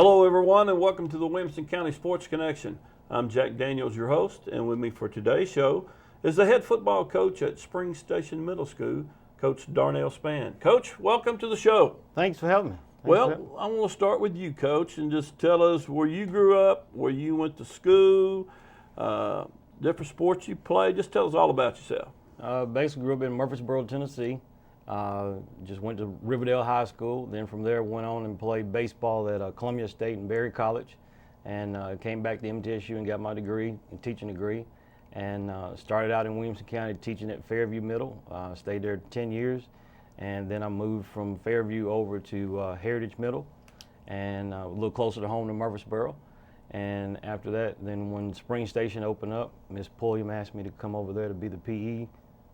Hello, everyone, and welcome to the Williamson County Sports Connection. I'm Jack Daniels, your host, and with me for today's show is the head football coach at Spring Station Middle School, Coach Darnell Spann. Coach, welcome to the show. Thanks for having me. I want to start with you, Coach, and just tell us where you grew up, where you went to school, different sports you played. Just tell us all about yourself. Basically grew up in Murfreesboro, Tennessee. Just went to Riverdale High School. Then from there went on and played baseball at Columbia State and Berry College. And came back to MTSU and got my degree, a teaching degree. And started out in Williamson County teaching at Fairview Middle. Stayed there 10 years. And then I moved from Fairview over to Heritage Middle, and a little closer to home to Murfreesboro. And after that, then when Spring Station opened up, Miss Pulliam asked me to come over there to be the PE,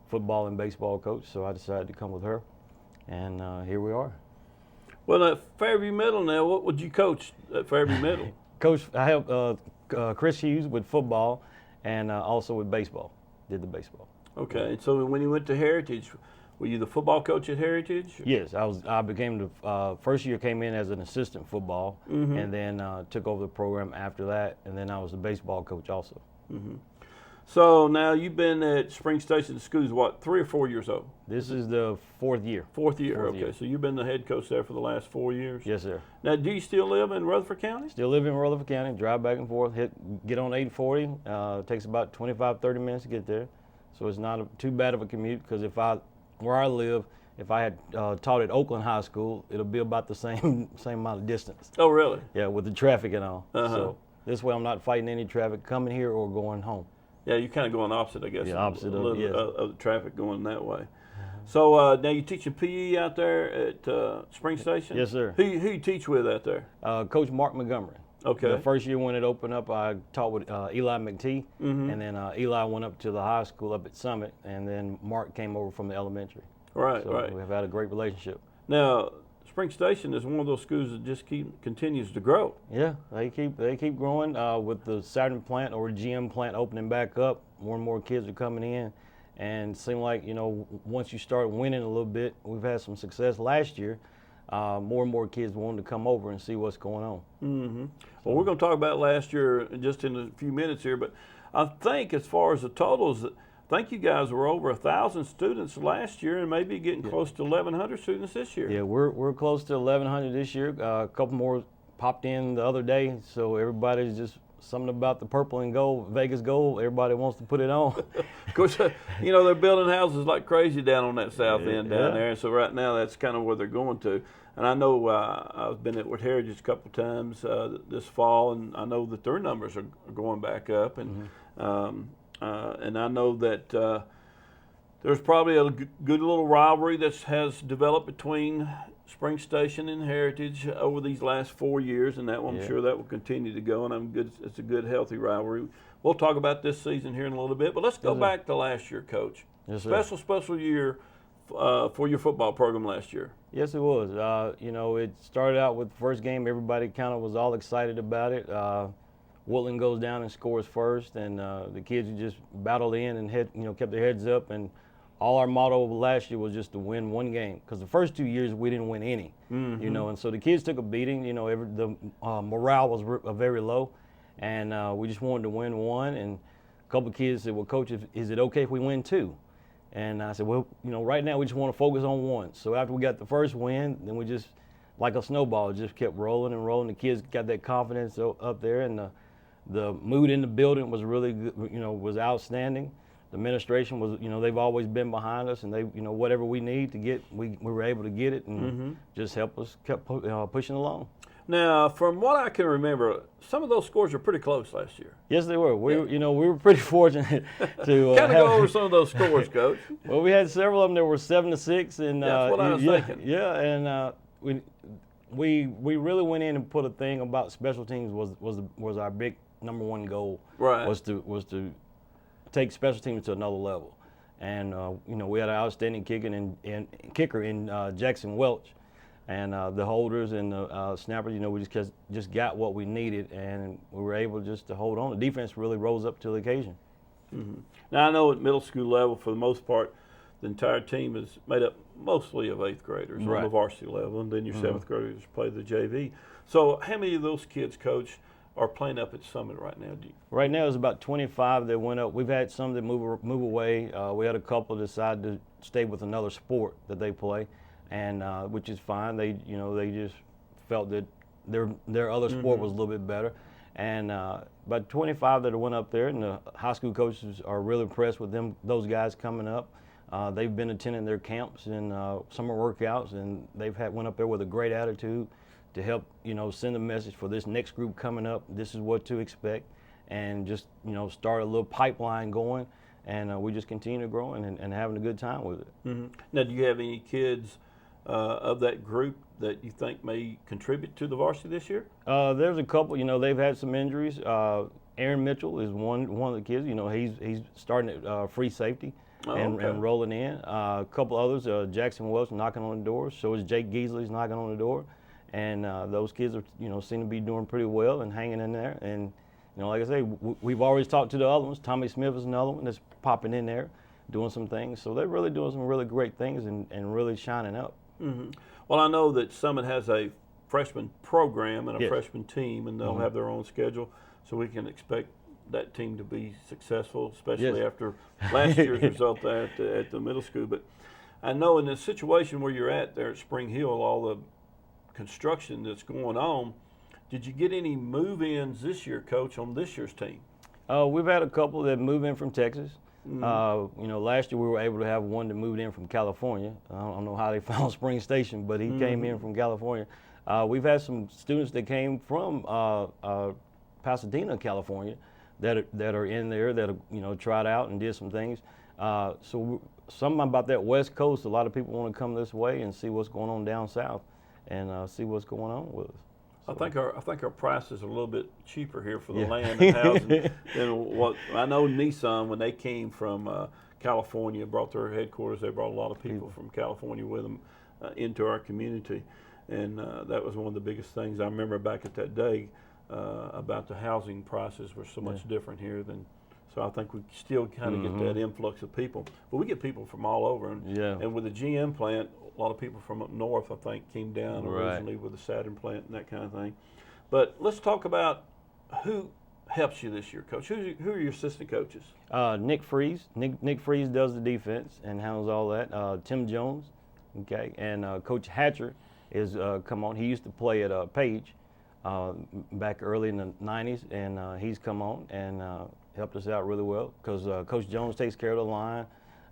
football and baseball coach, so I decided to come with her, and here we are. Well, at Fairview Middle now, what would you coach at Fairview Middle? Coach, I helped Chris Hughes with football and also with baseball, did the baseball. Okay, and so when you went to Heritage, were you the football coach at Heritage? Yes, I became the first year came in as an assistant football, and then took over the program after that, and then I was the baseball coach also. So now you've been at Spring Station Schools, what, 3 or 4 years old? This is the fourth year. Fourth year. So you've been the head coach there for the last 4 years? Yes, sir. Now, do you still live in Rutherford County? Still live in Rutherford County, drive back and forth, get on 840. It takes about 25, 30 minutes to get there. So it's not too bad of a commute, because where I live, if I had taught at Oakland High School, it'll be about the same amount of distance. Oh, really? Yeah, with the traffic and all. So this way I'm not fighting any traffic coming here or going home. Yeah, you're kind of going opposite, I guess. Yeah, opposite of the traffic going that way. So now you're teaching PE out there at Spring Station? Yes, sir. Who you teach with out there? Coach Mark Montgomery. Okay. The first year when it opened up, I taught with Eli McTee, and then Eli went up to the high school up at Summit, and then Mark came over from the elementary. Right, so right. We've had a great relationship. Now, Spring Station is one of those schools that just continues to grow. Yeah, they keep growing with the Saturn plant or GM plant opening back up. More and more kids are coming in, and it seems like, once you start winning a little bit, we've had some success last year. More and more kids wanting to come over and see what's going on. Well, we're going to talk about last year just in a few minutes here, but I think as far as the totals, I think you guys were over 1,000 students last year, and maybe getting close to 1,100 students this year. Yeah, we're close to 1,100 this year. A couple more popped in the other day, so everybody's just something about the purple and gold, Vegas gold. Everybody wants to put it on. Of course, they're building houses like crazy down on that south end down there, and so right now that's kind of where they're going to. And I know I've been at Heritage a couple times this fall, and I know that their numbers are going back up, and and I know that there's probably a good little rivalry that has developed between Spring Station and Heritage over these last 4 years, and I'm sure that will continue to go, and it's a good, healthy rivalry. We'll talk about this season here in a little bit, but let's go back to last year, Coach. Yes, sir. Special year for your football program last year. Yes, it was. It started out with the first game. Everybody kind of was all excited about it. Woodland goes down and scores first, and the kids just battled in and kept their heads up. And all our motto last year was just to win one game, because the first 2 years we didn't win any. And so the kids took a beating. The morale was very low, and we just wanted to win one. And a couple of kids said, "Well, Coach, is it okay if we win two?" And I said, "Well, right now we just want to focus on one." So after we got the first win, then we just, like a snowball, just kept rolling and rolling. The kids got that confidence up there, and the mood in the building was really good, was outstanding. The administration was, they've always been behind us, and they, whatever we need to get, we were able to get it, and just kept pushing along. Now, from what I can remember, some of those scores were pretty close last year. Yes, they were. We were pretty fortunate to kind of go over some of those scores, Coach. Well, we had several of them that were 7-6, and that's what I was thinking. Yeah, and we really went in and put a thing about special teams was our big number one goal. Right. Was to take special teams to another level, and we had an outstanding kicker in Jackson Welch. And the holders and the snappers, we just got what we needed, and we were able just to hold on. The defense really rose up to the occasion. Now, I know at middle school level, for the most part, the entire team is made up mostly of 8th graders on the varsity level, and then your 7th graders play the JV. So how many of those kids, Coach, are playing up at Summit right now? Right now, it's about 25 that went up. We've had some that move away. We had a couple decide to stay with another sport that they play, and which is fine. They just felt that their other sport was a little bit better, and about 25 that went up there, and the high school coaches are really impressed with those guys coming up. They've been attending their camps and summer workouts, and went up there with a great attitude to help send a message for this next group coming up. This is what to expect, and just start a little pipeline going, and we just continue to grow and having a good time with it. Now, do you have any kids of that group that you think may contribute to the varsity this year? There's a couple. They've had some injuries. Aaron Mitchell is one of the kids. He's starting at free safety and rolling in. A couple others. Jackson Welch knocking on the door. So is Jake Geasley's knocking on the door. And those kids are, seem to be doing pretty well and hanging in there. And, like I say, we've always talked to the other ones. Tommy Smith is another one that's popping in there, doing some things. So they're really doing some really great things and really shining up. Well, I know that Summit has a freshman program and a Yes. freshman team, and they'll have their own schedule, so we can expect that team to be successful, especially Yes. after last year's result there at the middle school. But I know in the situation where you're at there at Spring Hill, all the construction that's going on, did you get any move-ins this year, Coach, on this year's team? We've had a couple that moved in from Texas. Last year we were able to have one that moved in from California. I don't know how they found Spring Station, but he came in from California. We've had some students that came from Pasadena, California, that are in there that have tried out and did some things. So something about that West Coast, a lot of people want to come this way and see what's going on down south, and see what's going on with us. I think our prices are a little bit cheaper here for the land and housing than what I know. Nissan, when they came from California, brought their headquarters. They brought a lot of people from California with them into our community, and that was one of the biggest things I remember back at that day about the housing prices were so much different here than. So I think we still kind of get that influx of people, but we get people from all over, and with the GM plant, a lot of people from up north, I think, came down originally with the Saturn plant and that kind of thing. But let's talk about who helps you this year, Coach. Who are your assistant coaches? Nick Freeze. Nick Freeze does the defense and handles all that. Tim Jones, okay, and Coach Hatcher is come on. He used to play at Page back early in the 90s, and he's come on and helped us out really well because Coach Jones takes care of the line.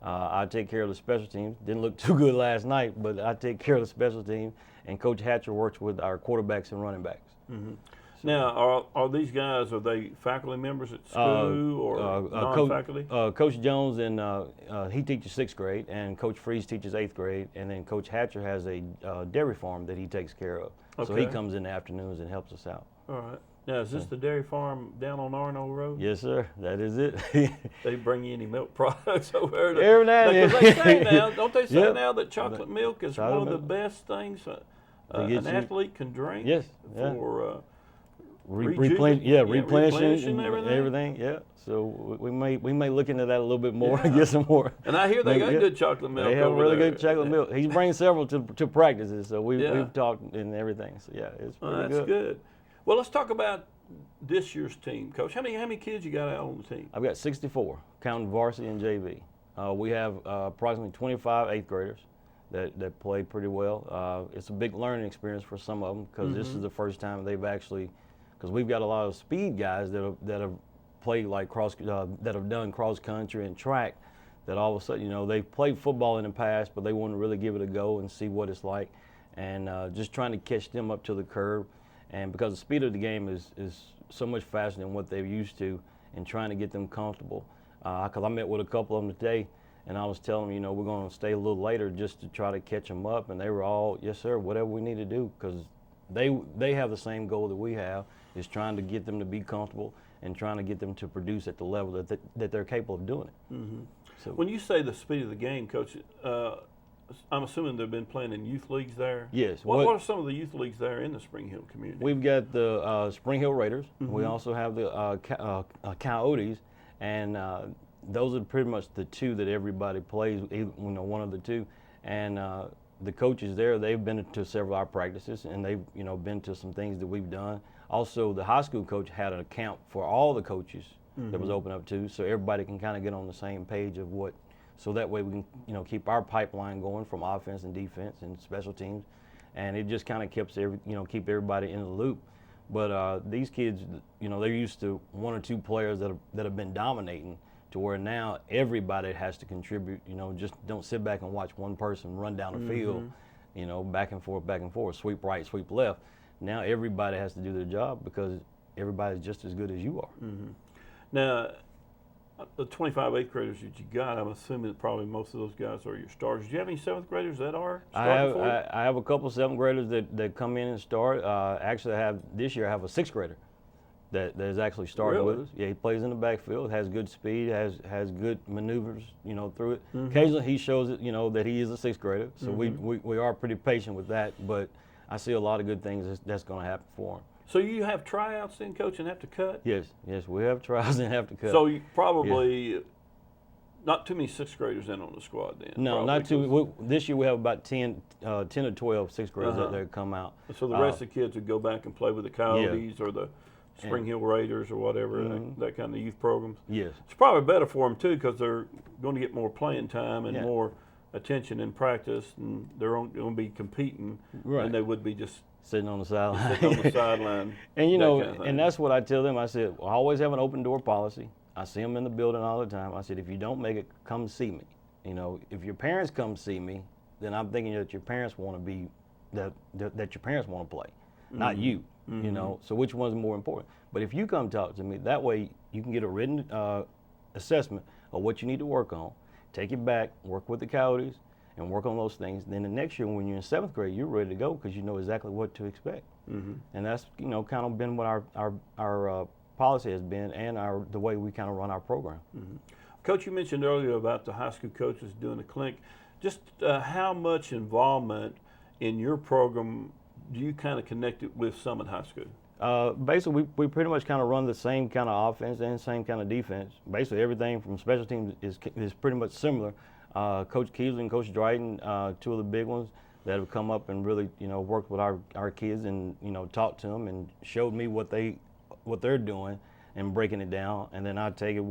I take care of the special teams. Didn't look too good last night, but I take care of the special team. And Coach Hatcher works with our quarterbacks and running backs. So, now, are these guys, are they faculty members at school or non-faculty? Coach Jones, and he teaches 6th grade, and Coach Freeze teaches 8th grade, and then Coach Hatcher has a dairy farm that he takes care of. Okay. So he comes in the afternoons and helps us out. All right. Now, is this the dairy farm down on Arno Road? Yes, sir. That is it. They bring you any milk products over there? Every now and then. Because they say now, don't they say now that chocolate milk is one of the best things an athlete can drink? Yes. For replenishing everything. Yeah. So we may look into that a little bit more and get some more. And I hear they got good chocolate milk. They have over really there. good chocolate milk. He's bringing several to practices, so we've talked and everything. So yeah, it's pretty good. That's good. Well, let's talk about this year's team, Coach. How many kids you got out on the team? I've got 64, counting varsity and JV. We have approximately 25 8th graders that play pretty well. It's a big learning experience for some of them because this is the first time they've actually, because we've got a lot of speed guys that have played like that have done cross country and track. That all of a sudden, they've played football in the past, but they want to really give it a go and see what it's like, and just trying to catch them up to the curve. And because the speed of the game is so much faster than what they're used to, and trying to get them comfortable. Because I met with a couple of them today, and I was telling them, we're going to stay a little later just to try to catch them up. And they were all, yes, sir, whatever we need to do, because they have the same goal that we have, is trying to get them to be comfortable and trying to get them to produce at the level that they're capable of doing it. So when you say the speed of the game, Coach, I'm assuming they've been playing in youth leagues there? Yes. What are some of the youth leagues there in the Spring Hill community? We've got the Spring Hill Raiders. We also have the Coyotes, and those are pretty much the two that everybody plays, one of the two. And the coaches there, they've been to several of our practices, and they've been to some things that we've done. Also, the high school coach had an account for all the coaches that was open up to, so everybody can kind of get on the same page of what. So that way we can keep our pipeline going from offense and defense and special teams, and it just kind of keeps keep everybody in the loop. But these kids, they're used to one or two players that have been dominating, to where now everybody has to contribute. Just don't sit back and watch one person run down the field, back and forth, sweep right, sweep left. Now everybody has to do their job because everybody's just as good as you are. Now, the 25 eighth graders that you got, I'm assuming that probably most of those guys are your starters. Do you have any seventh graders that are starting for you? I have a couple seventh graders that come in and start. Actually, this year I have a sixth grader that is actually starting with us. Yeah, he plays in the backfield, has good speed, has good maneuvers, through it. Occasionally he shows it, that he is a sixth grader. So we are pretty patient with that, but I see a lot of good things that's going to happen for him. So you have tryouts then, Coach, and have to cut? Yes, we have tryouts and have to cut. So you probably not too many sixth graders in on the squad then? No, not too. This year we have about 10 or 12 sixth graders that come out. So the rest of the kids would go back and play with the Coyotes or the Spring Hill Raiders or whatever, that kind of youth programs. Yes. It's probably better for them too because they're going to get more playing time and more attention in practice, and they're going to be competing, and they would be just sitting on the sideline. Sitting on the sideline. And and that's what I tell them. I said, I always have an open door policy. I see them in the building all the time. I said, if you don't make it, come see me. If your parents come see me, then I'm thinking that your parents want to be that your parents want to play, not you. So which one's more important? But if you come talk to me, that way you can get a written assessment of what you need to work on, take it back, work with the Coyotes, and work on those things. Then the next year, when you're in seventh grade, you're ready to go because you know exactly what to expect. And that's kind of been what our policy has been, and the way we kind of run our program. Coach, you mentioned earlier about the high school coaches doing the clinic. Just how much involvement in your program do you kind of connect it with Summit High School? Basically, we pretty much kind of run the same kind of offense and same kind of defense. Basically, everything from special teams is pretty much similar. Coach Keesley and Coach Dryden, two of the big ones that have come up and really, worked with our kids and, talked to them and showed me what they're doing and breaking it down. And then I take it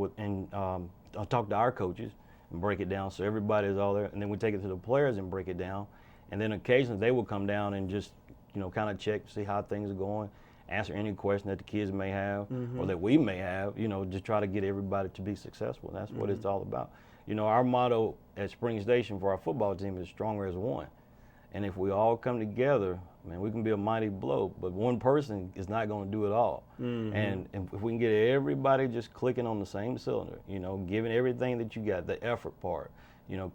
I'll talk to our coaches and break it down so everybody is all there. And then we take it to the players and break it down. And then occasionally they will come down and just, kind of check, see how things are going, answer any question that the kids may have or that we may have, just try to get everybody to be successful. And that's what it's all about. Our motto at Spring Station for our football team is stronger as one. And if we all come together, man, we can be a mighty blow, but one person is not going to do it all. And if we can get everybody just clicking on the same cylinder, giving everything that you got, the effort part,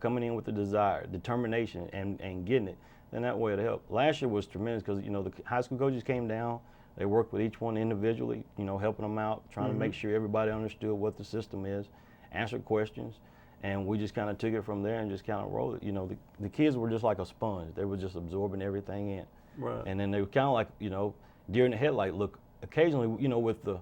coming in with the desire, determination, and getting it, then that way it'll help. Last year was tremendous because, the high school coaches came down. They worked with each one individually, helping them out, trying to make sure everybody understood what the system is, answered questions. And we just kind of took it from there and just kind of rolled it. The kids were just like a sponge. They were just absorbing everything in. Right. And then they were kind of like, deer in the headlight look occasionally, with the,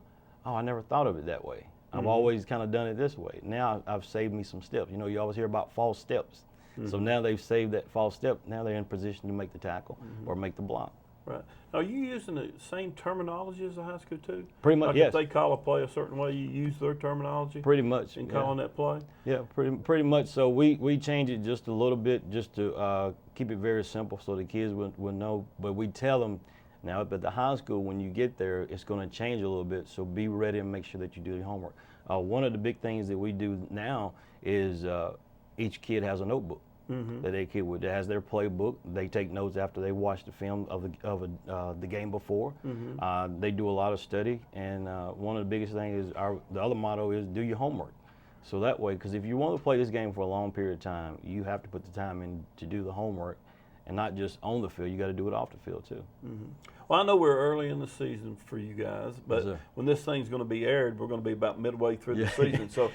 I never thought of it that way. I've always kind of done it this way. Now I've saved me some steps. You always hear about false steps. So now they've saved that false step. Now they're in position to make the tackle or make the block. Right. Are you using the same terminology as the high school too? Pretty much, like yes. If they call a play a certain way, you use their terminology? Pretty much. In calling that play? Yeah, pretty much. So we change it just a little bit just to keep it very simple so the kids will know. But we tell them now at the high school, when you get there, it's going to change a little bit. So be ready and make sure that you do your homework. One of the big things that we do now is each kid has a notebook. That that has their playbook. They take notes after they watch the film of the game before. They do a lot of study, and one of the biggest things is the other motto is do your homework. So that way, because if you want to play this game for a long period of time, you have to put the time in to do the homework, and not just on the field. You got to do it off the field too. Well, I know we're early in the season for you guys, but Yes, when this thing's going to be aired, we're going to be about midway through the season. So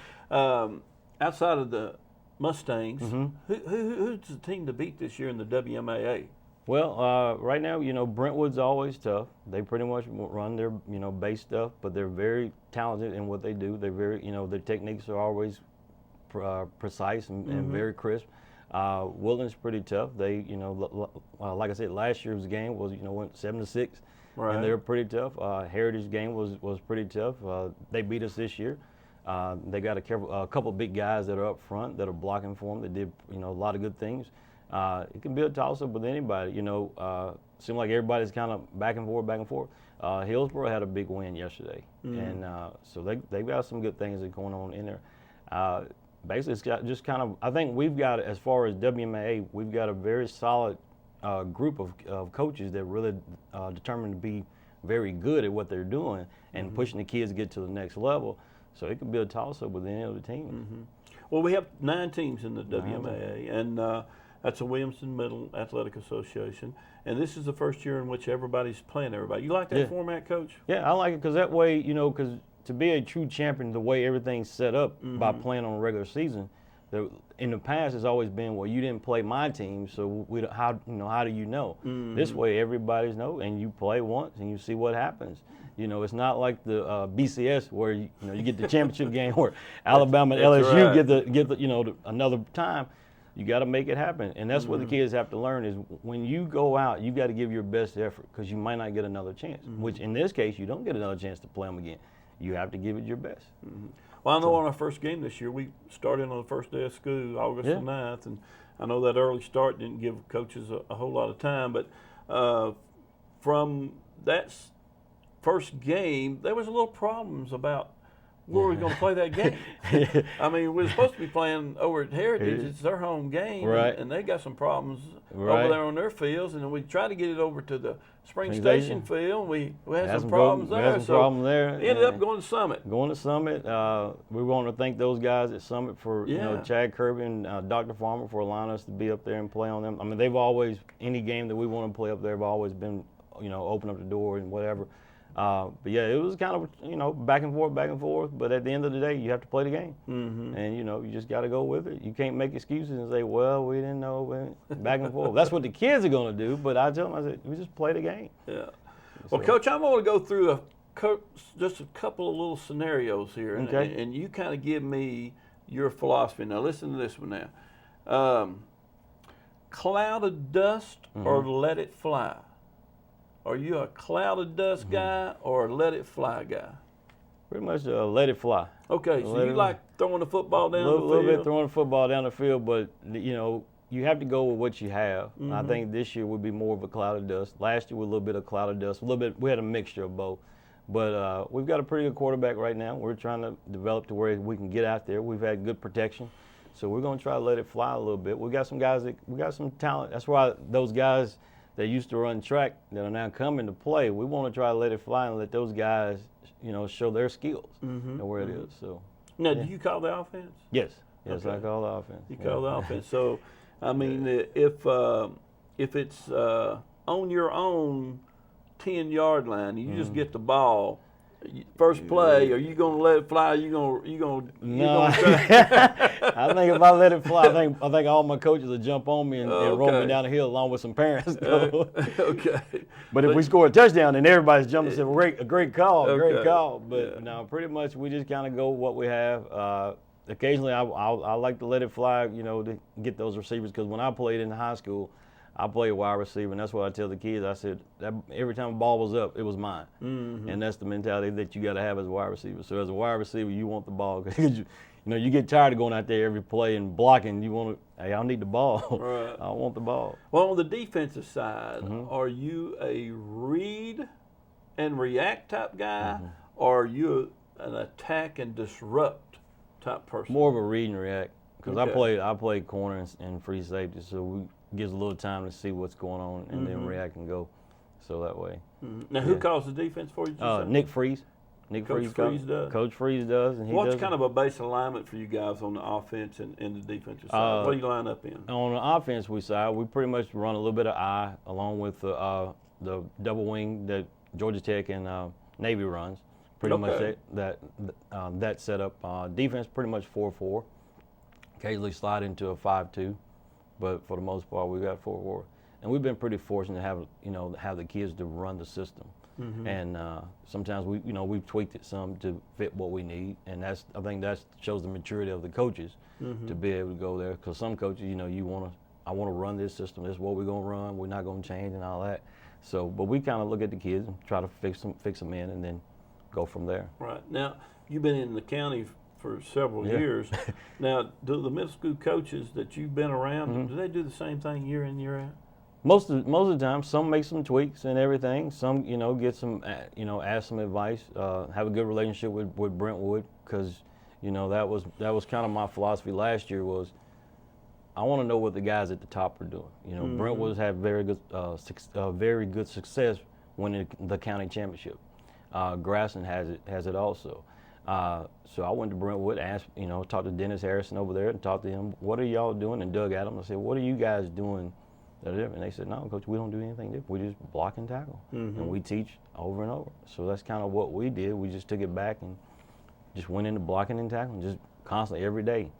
outside of the Mustangs, who's the team to beat this year in the WMAA? Well, right now, Brentwood's always tough. They pretty much run their, base stuff, but they're very talented in what they do. They're very, their techniques are always precise and very crisp. Woodland's pretty tough. They, like I said, last year's game was, went 7-6, Right. and they were pretty tough. Heritage game was pretty tough. They beat us this year. They got a couple big guys that are up front that are blocking for them. They did, a lot of good things. It can be a toss-up with anybody. Seemed like everybody's kind of back and forth. Hillsborough had a big win yesterday, and so they've got some good things that are going on in there. Basically, it's got just kind of, I think we've got, as far as WMAA, we've got a very solid group of coaches that really determined to be very good at what they're doing and pushing the kids to get to the next level. So it could be a toss-up with any other team. Well, we have 9 teams in the WMAA, and that's a Williamson Middle Athletic Association. And this is the first year in which everybody's playing everybody. You like that format, Coach? Yeah, I like it because that way, because to be a true champion, the way everything's set up by playing on a regular season, in the past it's always been, well, you didn't play my team, so how do you know? This way everybody's know, and you play once and you see what happens. It's not like the BCS where you get the championship game where Alabama and LSU get the another time. You got to make it happen, and that's what the kids have to learn is when you go out, you got to give your best effort because you might not get another chance. Which in this case, you don't get another chance to play them again. You have to give it your best. Well, I know on our first game this year, we started on the first day of school, August the 9th, and I know that early start didn't give coaches a whole lot of time, but from that first game, there was a little problems about where we're going to play that game. I mean, we're supposed to be playing over at Heritage. It's their home game, and they got some problems over there on their fields. And we tried to get it over to the Spring Station field. We had some problems there. We ended up going to Summit. We want to thank those guys at Summit for Chad Kirby and Dr. Farmer for allowing us to be up there and play on them. I mean, they've always, any game that we want to play up there, have always been, open up the door and whatever. But yeah, it was kind of, back and forth. But at the end of the day, you have to play the game. And, you just got to go with it. You can't make excuses and say, well, we didn't know, back and forth. That's what the kids are going to do. But I tell them, I said, we just play the game. Yeah. Well, Coach, I'm going to go through just a couple of little scenarios here. And you kind of give me your philosophy. Now, listen to this one now. Cloud of dust or let it fly? Are you a cloud of dust guy or a let it fly guy? Pretty much let it fly. Okay, so you like throwing the football down the field? A little bit throwing the football down the field, but, you have to go with what you have. I think this year would be more of a cloud of dust. Last year, with a little bit of cloud of dust. We had a mixture of both. But we've got a pretty good quarterback right now. We're trying to develop to where we can get out there. We've had good protection. So we're going to try to let it fly a little bit. We got some guys we got some talent. That's why those guys that used to run track that are now coming to play, we want to try to let it fly and let those guys, show their skills and where it is. So now, do you call the offense? Yes, I call the offense. You call the offense. So, I mean, if it's on your own 10-yard line, you just get the ball. First play, are you going to let it fly? No, I think if I let it fly, I think all my coaches will jump on me and roll me down the hill along with some parents. Okay. But if we score a touchdown, then everybody's jumping and saying, a great call, great call. But no, pretty much we just kind of go what we have. Occasionally, I like to let it fly, to get those receivers, because when I played in high school, I played wide receiver, and that's what I tell the kids. I said, every time the ball was up, it was mine. And that's the mentality that you got to have as a wide receiver. So as a wide receiver, you want the ball. Because you get tired of going out there every play and blocking. You want to, hey, I need the ball. Right. I want the ball. Well, on the defensive side, are you a read and react type guy, or are you an attack and disrupt type person? More of a read and react. Because I played corner and free safety, so gives a little time to see what's going on and then react and go. So that way. Now, who calls the defense for you? Nick Freeze. Coach Freeze does. Coach Freeze does. And what's kind of a base alignment for you guys on the offense and the defensive side? What do you line up in? On the offense side, we pretty much run a little bit of I, along with the double wing that Georgia Tech and Navy runs. Pretty much that setup. Defense pretty much 4-4. Occasionally slide into a 5-2. But for the most part, we got 4-4, and we've been pretty fortunate to have the kids to run the system. And sometimes we've tweaked it some to fit what we need, and I think that shows the maturity of the coaches to be able to go there. Because some coaches, I want to run this system. This is what we're gonna run. We're not gonna change and all that. So, but we kind of look at the kids and try to fix them in, and then go from there. Right. Now, you've been in the county for several years. Now, do the middle school coaches that you've been around, do they do the same thing year in, year out? Most of the time, some make some tweaks and everything. Some, get some, ask some advice. Have a good relationship with Brentwood, because, that was kind of my philosophy last year was, I want to know what the guys at the top are doing. Brentwood's had very good success winning the county championship. Graston has it also. So I went to Brentwood, asked, talked to Dennis Harrison over there, and talked to him. What are y'all doing? And Doug Adams. I said, what are you guys doing that are different? And they said, no, Coach, we don't do anything different. We just block and tackle, and we teach over and over. So that's kind of what we did. We just took it back and just went into blocking and tackling, just constantly every day.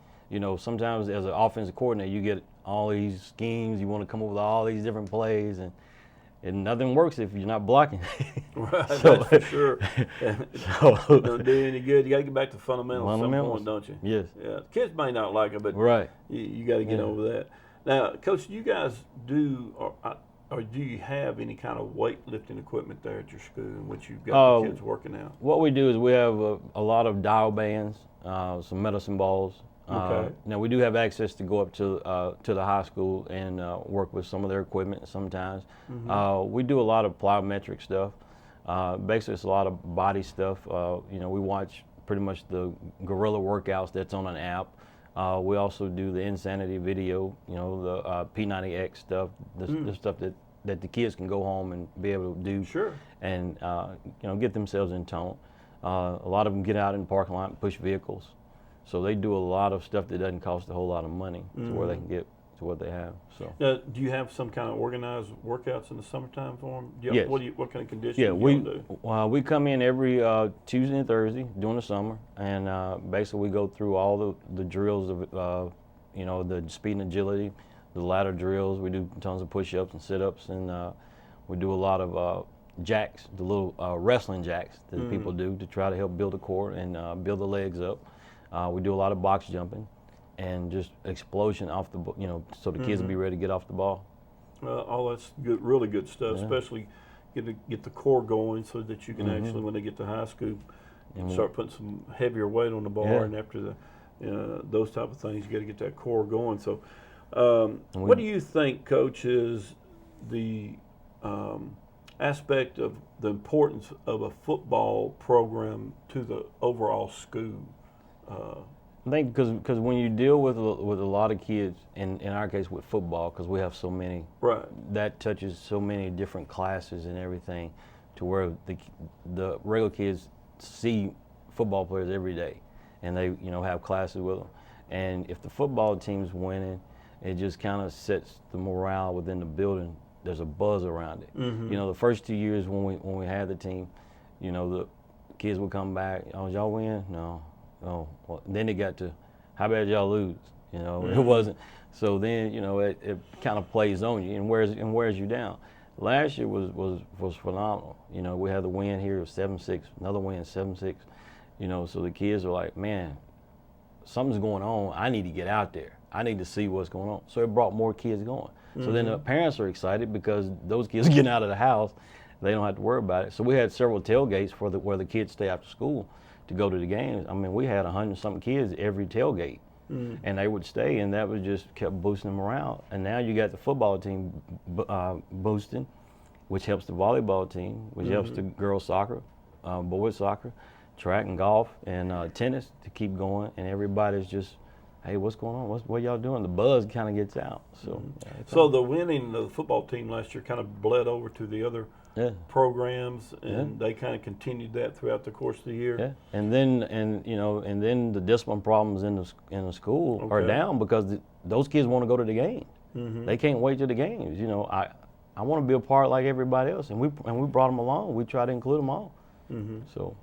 Sometimes as an offensive coordinator, you get all these schemes. You want to come up with all these different plays, and nothing works if you're not blocking. Right, that's for sure. Don't do any good. You got to get back to fundamentals at some point, don't you? Yes. Yeah. Kids may not like it, but you got to get over that. Now, Coach, you guys do, or do you have any kind of weightlifting equipment there at your school in which you've got the kids working out? What we do is we have a lot of dial bands, some medicine balls. Okay. Now we do have access to go up to the high school and work with some of their equipment sometimes. We do a lot of plyometric stuff. Basically, it's a lot of body stuff. We watch pretty much the gorilla workouts that's on an app. We also do the Insanity video, the P90X stuff, the stuff that the kids can go home and be able to do. Sure. And get themselves in tone. A lot of them get out in the parking lot and push vehicles. So they do a lot of stuff that doesn't cost a whole lot of money to where they can get to what they have. So. Now, do you have some kind of organized workouts in the summertime for them? Yes. What kind of conditioning do you do? We come in every Tuesday and Thursday during the summer, and basically we go through all the drills of the speed and agility, the ladder drills. We do tons of push-ups and sit-ups, and we do a lot of jacks, the little wrestling jacks that people do to try to help build the core and build the legs up. We do a lot of box jumping and just explosion off the, so the kids will be ready to get off the ball. All that's good, really good stuff, especially get the core going so that you can actually, when they get to high school, start putting some heavier weight on the bar. And after those type of things, you got to get that core going. So what do you think, Coach, is the aspect of the importance of a football program to the overall school? I think because when you deal with a lot of kids, in our case with football, because we have so many, that touches so many different classes and everything, to where the regular kids see football players every day, and they have classes with them. And if the football team's winning, it just kind of sets the morale within the building. There's a buzz around it. The first 2 years when we had the team, the kids would come back. Oh, did y'all win? No. Oh, well, then it got to, how bad y'all lose? It wasn't. So then, it kind of plays on you and wears you down. Last year was phenomenal. We had the win here of 7-6, another win 7-6. So the kids are like, man, something's going on. I need to get out there. I need to see what's going on. So it brought more kids going. So then the parents are excited because those kids getting out of the house, they don't have to worry about it. So we had several tailgates where the kids stay after school to go to the games. I mean, we had 100-something kids every tailgate, and they would stay, and that was just kept boosting them around. And now you got the football team boosting, which helps the volleyball team, which helps the girls soccer, boys soccer, track and golf, and tennis to keep going. And everybody's just, hey, what's going on? What y'all doing? The buzz kind of gets out. So, so the winning of the football team last year kind of bled over to the other programs, and they kind of continued that throughout the course of the year. Yeah, and then the discipline problems in the school are down because those kids want to go to the game. They can't wait to the games. I want to be a part like everybody else, and we brought them along. We try to include them all. So,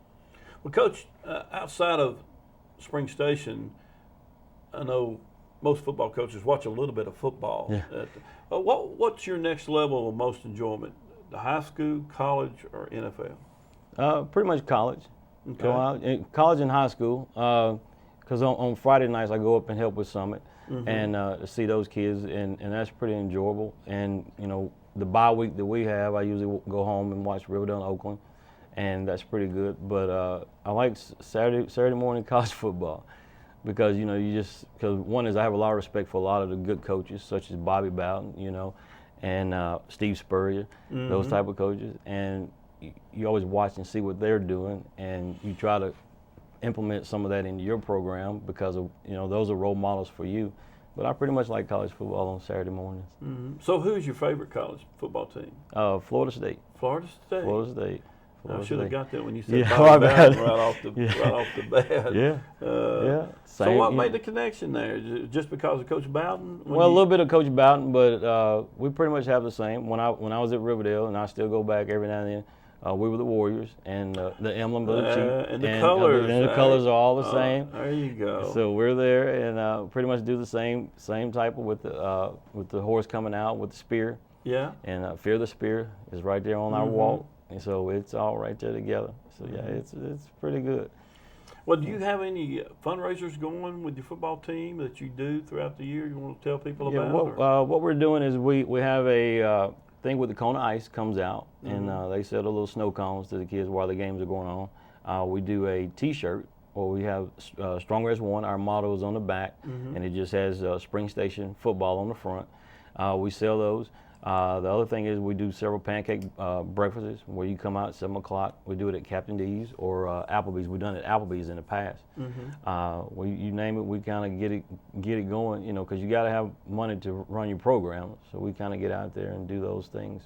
well, Coach, outside of Spring Station, I know most football coaches watch a little bit of football. What's your next level of most enjoyment? the high school, college, or NFL? Pretty much college. Okay. Go out, college and high school. Because on Friday nights I go up and help with Summit and see those kids, and that's pretty enjoyable. And the bye week that we have, I usually go home and watch Riverdale and Oakland, and that's pretty good. But I like Saturday morning college football because because one is I have a lot of respect for a lot of the good coaches such as Bobby Bowden, and Steve Spurrier, those type of coaches, and you always watch and see what they're doing, and you try to implement some of that into your program because of those are role models for you. But I pretty much like college football on Saturday mornings. So who's your favorite college football team? Florida State. Florida State. Florida State. I should have got that when you said Yeah, Bobby my bad. Bowden right off the bat. Yeah. So what made the connection there? Just because of Coach Bowden? Well, a little bit of Coach Bowden, but we pretty much have the same. When I was at Riverdale, and I still go back every now and then, we were the Warriors, and the emblem of the chief. And the colors. And the colors are all the same. There you go. So we're there, and pretty much do the same type of with the horse coming out with the spear. Yeah. And Fear the Spear is right there on our wall, and so it's all right there together. So yeah, it's pretty good. Well, do you have any fundraisers going with your football team that you do throughout the year? You want to tell people about? What we're doing is we have a thing with the cone of ice comes out, and they set a little snow cones to the kids while the games are going on. We do a T-shirt where we have Stronger as One. Our motto is on the back, and it just has Spring Station football on the front. We sell those. The other thing is we do several pancake breakfasts where you come out at 7 o'clock. We do it at Captain D's or Applebee's. We've done it at Applebee's in the past. You name it, we kind of get it going, because you got to have money to run your program. So we kind of get out there and do those things.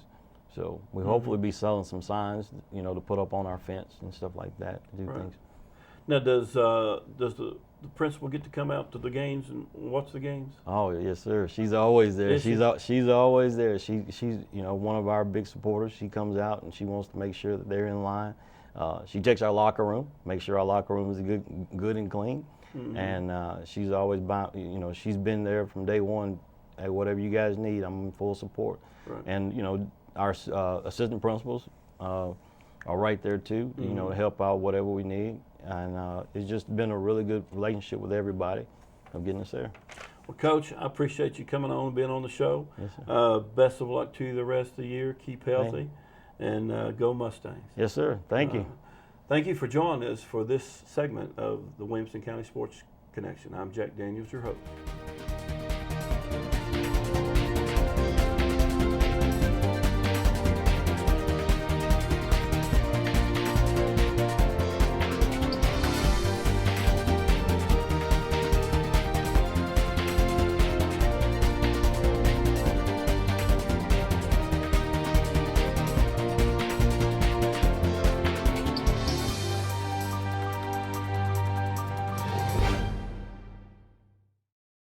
So we hopefully be selling some signs, to put up on our fence and stuff like that, to do things. Now, does the principal get to come out to the games and watch the games? Oh yes, sir. She's always there. She's always there. She's one of our big supporters. She comes out and she wants to make sure that they're in line. She checks our locker room, make sure our locker room is good and clean. And she's always she's been there from day one. Hey, whatever you guys need, I'm in full support. Right. And our assistant principals are right there too. To help out whatever we need. And it's just been a really good relationship with everybody of getting us there. Well, Coach, I appreciate you coming on and being on the show. Yes, sir. Best of luck to you the rest of the year. Keep healthy, and go Mustangs. Yes, sir. Thank you. Thank you for joining us for this segment of the Williamson County Sports Connection. I'm Jack Daniels, your host.